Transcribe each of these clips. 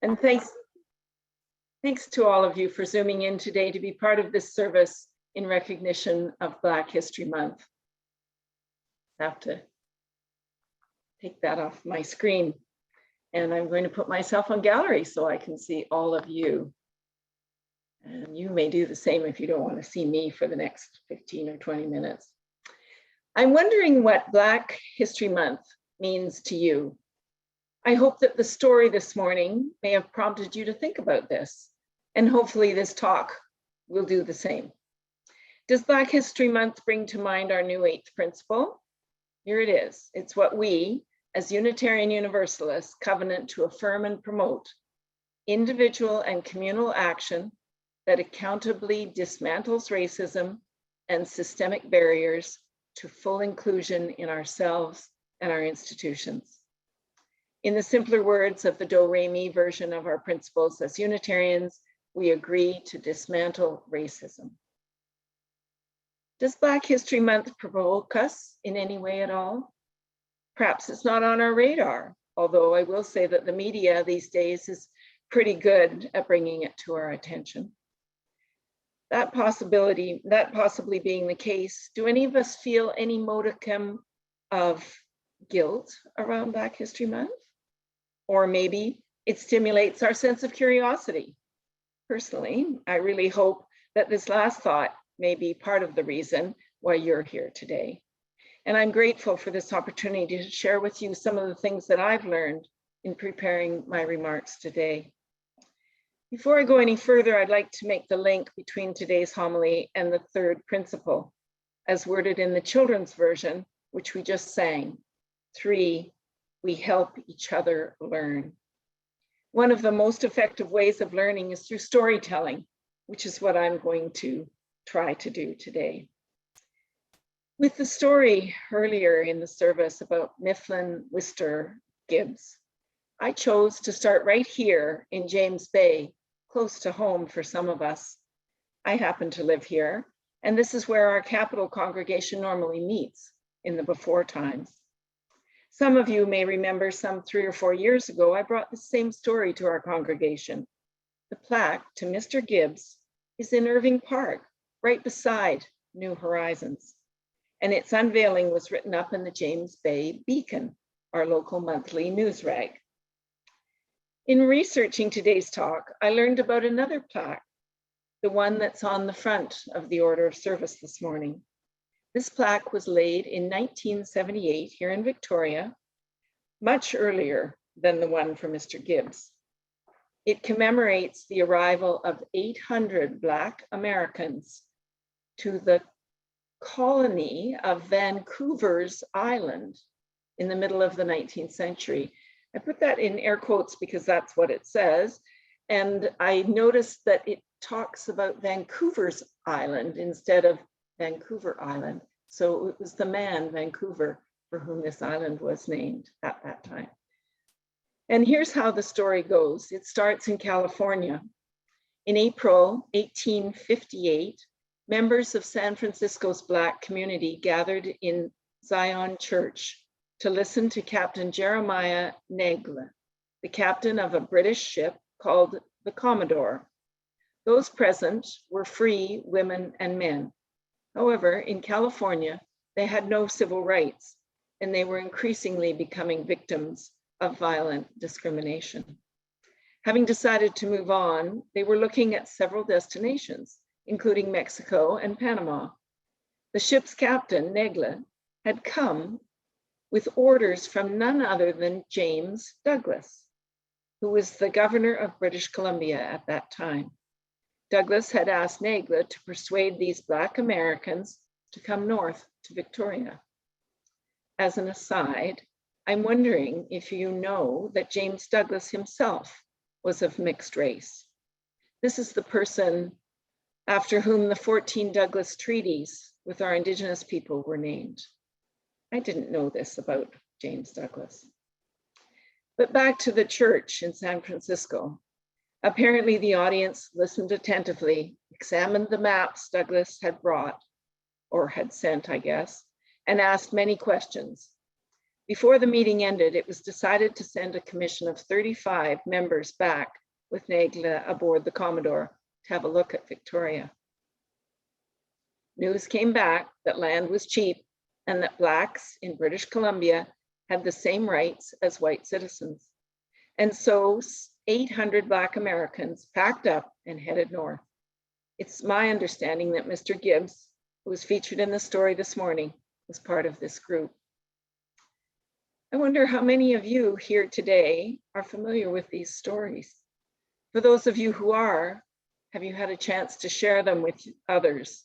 And thanks to all of you for zooming in today to be part of this service in recognition of Black History Month. I have to take that off my screen, and I'm going to put myself on gallery so I can see all of you. And you may do the same if you don't want to see me for the next 15 or 20 minutes. I'm wondering what Black History Month means to you. I hope that the story this morning may have prompted you to think about this, and hopefully this talk will do the same. Does Black History Month bring to mind our new 8th principle? Here it is. It's what we, as Unitarian Universalists, covenant to affirm and promote: individual and communal action that accountably dismantles racism and systemic barriers to full inclusion in ourselves and our institutions. In the simpler words of the Do-Re-Mi version of our principles, as Unitarians, we agree to dismantle racism. Does Black History Month provoke us in any way at all? Perhaps it's not on our radar, although I will say that the media these days is pretty good at bringing it to our attention. That possibly being the case, do any of us feel any modicum of guilt around Black History Month? Or maybe it stimulates our sense of curiosity. Personally, I really hope that this last thought may be part of the reason why you're here today. And I'm grateful for this opportunity to share with you some of the things that I've learned in preparing my remarks today. Before I go any further, I'd like to make the link between today's homily and the 3rd principle, as worded in the children's version, which we just sang. 3, we help each other learn. One of the most effective ways of learning is through storytelling, which is what I'm going to try to do today. With the story earlier in the service about Mifflin, Worcester, Gibbs, I chose to start right here in James Bay, close to home for some of us. I happen to live here, and this is where our capital congregation normally meets in the before times. Some of you may remember some 3 or 4 years ago, I brought the same story to our congregation. The plaque to Mr. Gibbs is in Irving Park, right beside New Horizons. And its unveiling was written up in the James Bay Beacon, our local monthly news rag. In researching today's talk, I learned about another plaque, the one that's on the front of the order of service this morning. This plaque was laid in 1978 here in Victoria, much earlier than the one for Mr. Gibbs. It commemorates the arrival of 800 Black Americans to the colony of Vancouver's Island in the middle of the 19th century. I put that in air quotes because that's what it says. And I noticed that it talks about Vancouver's Island instead of Vancouver Island. So it was the man, Vancouver, for whom this island was named at that time. And here's how the story goes. It starts in California. In April 1858, members of San Francisco's Black community gathered in Zion Church to listen to Captain Jeremiah Negle, the captain of a British ship called the Commodore. Those present were free women and men. However, in California, they had no civil rights, and they were increasingly becoming victims of violent discrimination. Having decided to move on, they were looking at several destinations, including Mexico and Panama. The ship's captain, Negle, had come with orders from none other than James Douglas, who was the governor of British Columbia at that time. Douglas had asked Negle to persuade these Black Americans to come north to Victoria. As an aside, I'm wondering if you know that James Douglas himself was of mixed race. This is the person after whom the 14 Douglas treaties with our Indigenous people were named. I didn't know this about James Douglas. But back to the church in San Francisco. Apparently the audience listened attentively, examined the maps Douglas had brought, or had sent, I guess, and asked many questions. Before the meeting ended, it was decided to send a commission of 35 members back with Nagla aboard the Commodore to have a look at Victoria. News came back that land was cheap and that Blacks in British Columbia had the same rights as white citizens. And so 800 Black Americans packed up and headed north. It's my understanding that Mr. Gibbs, who was featured in the story this morning, was part of this group. I wonder how many of you here today are familiar with these stories. For those of you who are, have you had a chance to share them with others?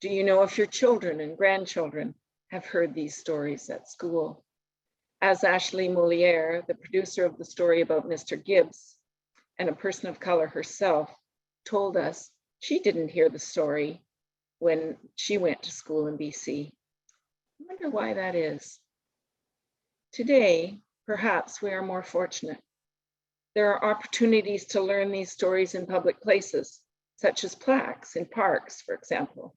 Do you know if your children and grandchildren have heard these stories at school? As Ashley Moliere, the producer of the story about Mr. Gibbs, and a person of color herself, told us she didn't hear the story when she went to school in BC. I wonder why that is. Today, perhaps we are more fortunate. There are opportunities to learn these stories in public places, such as plaques in parks, for example.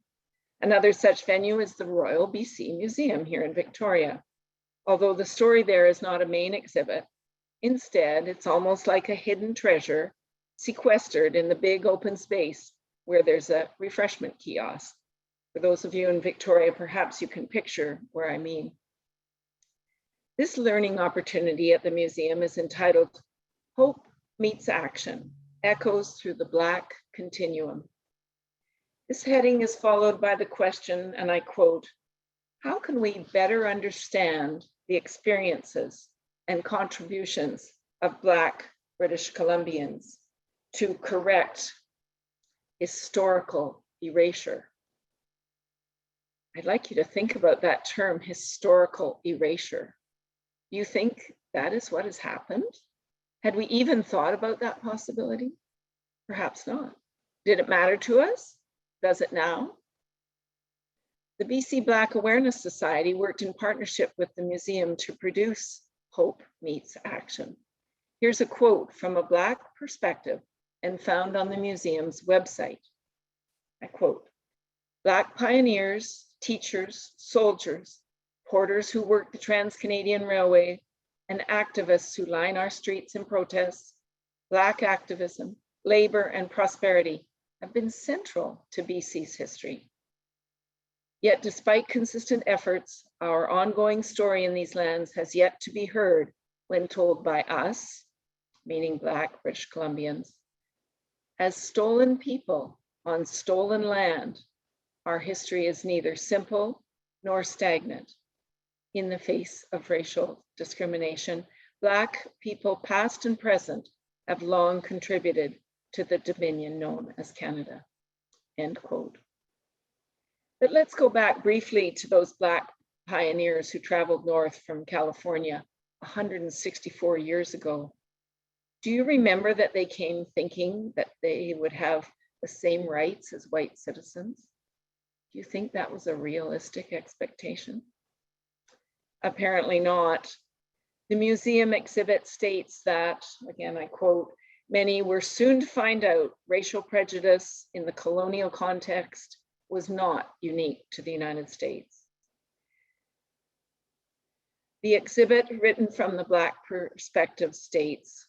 Another such venue is the Royal BC Museum here in Victoria. Although the story there is not a main exhibit, instead, it's almost like a hidden treasure sequestered in the big open space where there's a refreshment kiosk. For those of you in Victoria, perhaps you can picture where I mean. This learning opportunity at the museum is entitled Hope Meets Action, Echoes Through the Black Continuum. This heading is followed by the question, and I quote, how can we better understand the experiences and contributions of Black British Columbians to correct historical erasure? I'd like you to think about that term, historical erasure. You think that is what has happened? Had we even thought about that possibility? Perhaps not. Did it matter to us? Does it now? The BC Black Awareness Society worked in partnership with the museum to produce Hope Meets Action. Here's a quote from a Black perspective and found on the museum's website. I quote, Black pioneers, teachers, soldiers, porters who work the Trans-Canadian Railway, and activists who line our streets in protests, Black activism, labor, and prosperity have been central to BC's history. Yet despite consistent efforts, our ongoing story in these lands has yet to be heard when told by us, meaning Black British Columbians, as stolen people on stolen land. Our history is neither simple nor stagnant. In the face of racial discrimination, Black people past and present have long contributed to the dominion known as Canada, end quote. But let's go back briefly to those Black pioneers who traveled north from California 164 years ago. Do you remember that they came thinking that they would have the same rights as white citizens? Do you think that was a realistic expectation? Apparently not. The museum exhibit states that, again, I quote, many were soon to find out racial prejudice in the colonial context was not unique to the United States. The exhibit, written from the Black perspective, states,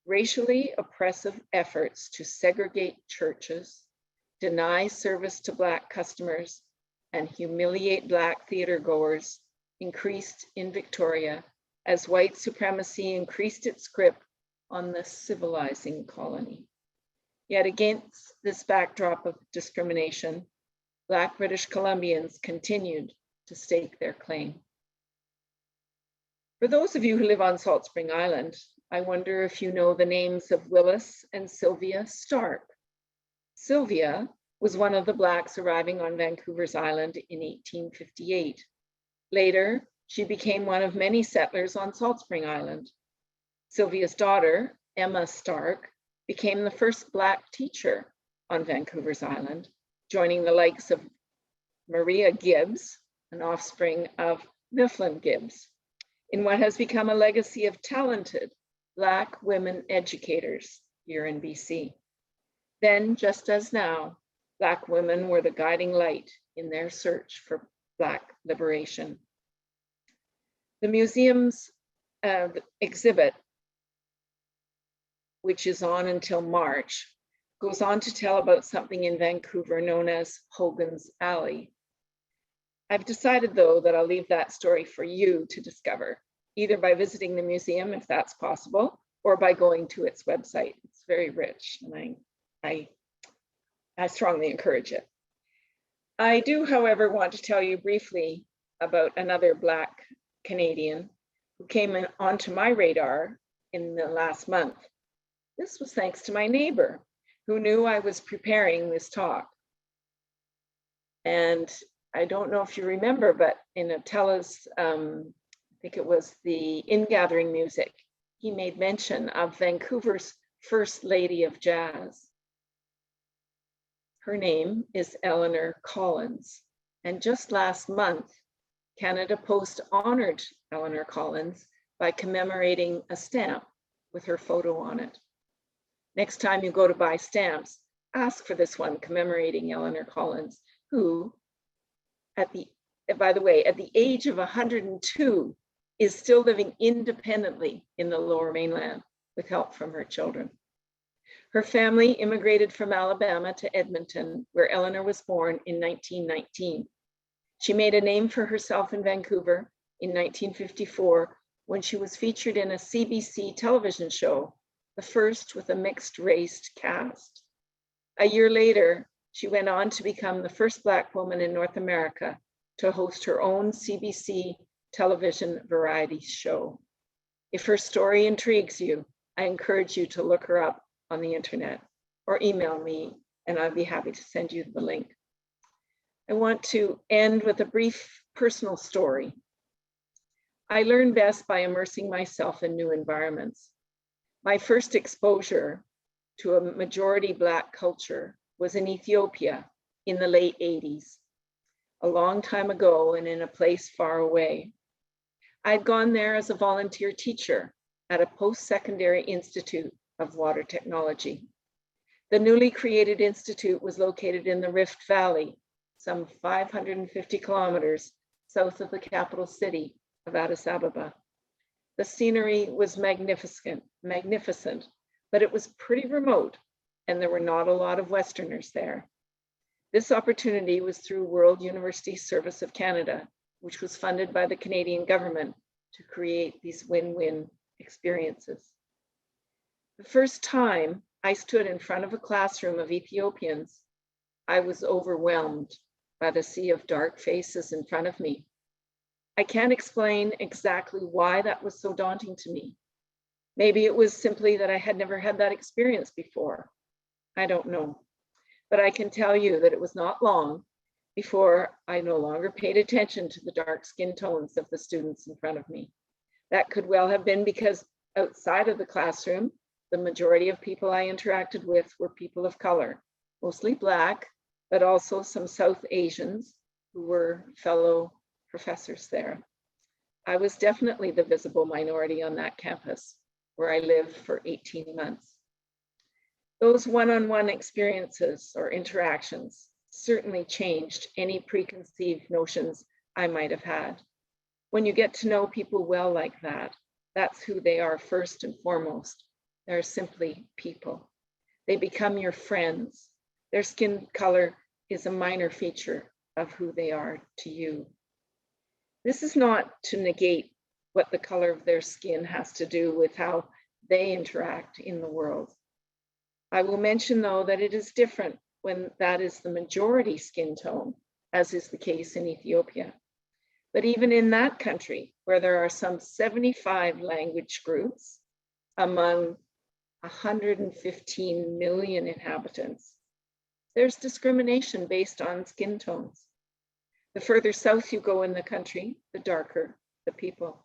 racially oppressive efforts to segregate churches, deny service to Black customers, and humiliate Black theater goers increased in Victoria as white supremacy increased its grip on the civilizing colony. Yet against this backdrop of discrimination, Black British Columbians continued to stake their claim. For those of you who live on Salt Spring Island, I wonder if you know the names of Willis and Sylvia Stark. Sylvia was one of the Blacks arriving on Vancouver's Island in 1858. Later, she became one of many settlers on Salt Spring Island. Sylvia's daughter, Emma Stark, became the first Black teacher on Vancouver's Island, joining the likes of Maria Gibbs, an offspring of Mifflin Gibbs, in what has become a legacy of talented Black women educators here in BC. Then, just as now, Black women were the guiding light in their search for Black liberation. The museum's exhibit, which is on until March, goes on to tell about something in Vancouver known as Hogan's Alley. I've decided, though, that I'll leave that story for you to discover, either by visiting the museum, if that's possible, or by going to its website. It's very rich, and I strongly encourage it. I do, however, want to tell you briefly about another Black Canadian who came onto my radar in the last month. This was thanks to my neighbor, who knew I was preparing this talk. And I don't know if you remember, but in Atela's, I think it was the ingathering music, he made mention of Vancouver's first lady of jazz. Her name is Eleanor Collins. And just last month, Canada Post honored Eleanor Collins by commemorating a stamp with her photo on it. Next time you go to buy stamps, ask for this one commemorating Eleanor Collins, who, by the way, at the age of 102, is still living independently in the Lower Mainland with help from her children. Her family immigrated from Alabama to Edmonton, where Eleanor was born in 1919. She made a name for herself in Vancouver in 1954 when she was featured in a CBC television show, the first with a mixed-race cast. A year later, she went on to become the first Black woman in North America to host her own CBC television variety show. If her story intrigues you, I encourage you to look her up on the internet or email me, and I'd be happy to send you the link. I want to end with a brief personal story. I learn best by immersing myself in new environments. My first exposure to a majority Black culture was in Ethiopia in the late 80s, a long time ago and in a place far away. I'd gone there as a volunteer teacher at a post-secondary institute of water technology. The newly created institute was located in the Rift Valley, some 550 kilometers south of the capital city of Addis Ababa. The scenery was magnificent, but it was pretty remote, and there were not a lot of Westerners there. This opportunity was through World University Service of Canada, which was funded by the Canadian government to create these win-win experiences. The first time I stood in front of a classroom of Ethiopians, I was overwhelmed by the sea of dark faces in front of me. I can't explain exactly why that was so daunting to me. Maybe it was simply that I had never had that experience before. I don't know. But I can tell you that it was not long before I no longer paid attention to the dark skin tones of the students in front of me. That could well have been because outside of the classroom, the majority of people I interacted with were people of color, mostly Black, but also some South Asians who were fellow professors there. I was definitely the visible minority on that campus where I lived for 18 months. Those one-on-one experiences or interactions certainly changed any preconceived notions I might have had. When you get to know people well like that, that's who they are first and foremost. They're simply people. They become your friends. Their skin color is a minor feature of who they are to you. This is not to negate what the color of their skin has to do with how they interact in the world. I will mention, though, that it is different when that is the majority skin tone, as is the case in Ethiopia. But even in that country, where there are some 75 language groups among 115 million inhabitants, there's discrimination based on skin tones. The further south you go in the country, the darker the people.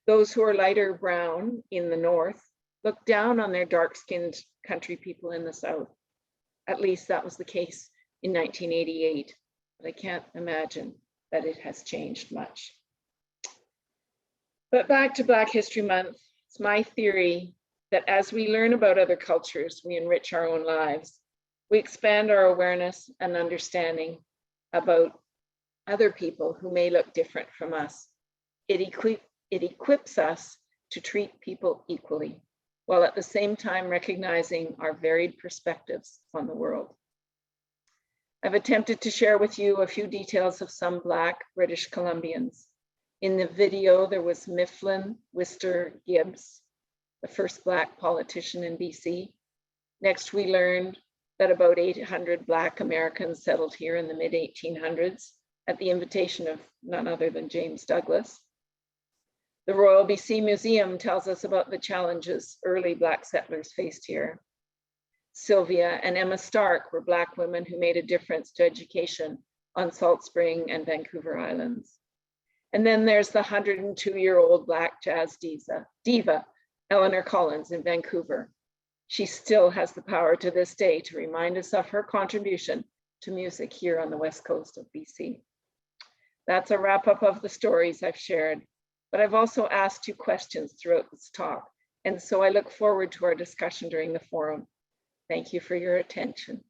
Those who are lighter brown in the north look down on their dark-skinned country people in the south. At least that was the case in 1988, but I can't imagine that it has changed much. But back to Black History Month, it's my theory that as we learn about other cultures, we enrich our own lives. We expand our awareness and understanding about other people who may look different from us. It it equips us to treat people equally, while at the same time recognizing our varied perspectives on the world. I've attempted to share with you a few details of some Black British Columbians. In the video, there was Mifflin Wister Gibbs, the first Black politician in BC. Next, we learned that about 800 Black Americans settled here in the mid-1800s at the invitation of none other than James Douglas. The Royal BC Museum tells us about the challenges early Black settlers faced here. Sylvia and Emma Stark were Black women who made a difference to education on Salt Spring and Vancouver Islands. And then there's the 102-year-old Black jazz diva, Eleanor Collins in Vancouver. She still has the power to this day to remind us of her contribution to music here on the west coast of BC. That's a wrap up of the stories I've shared, but I've also asked you questions throughout this talk, and so I look forward to our discussion during the forum. Thank you for your attention.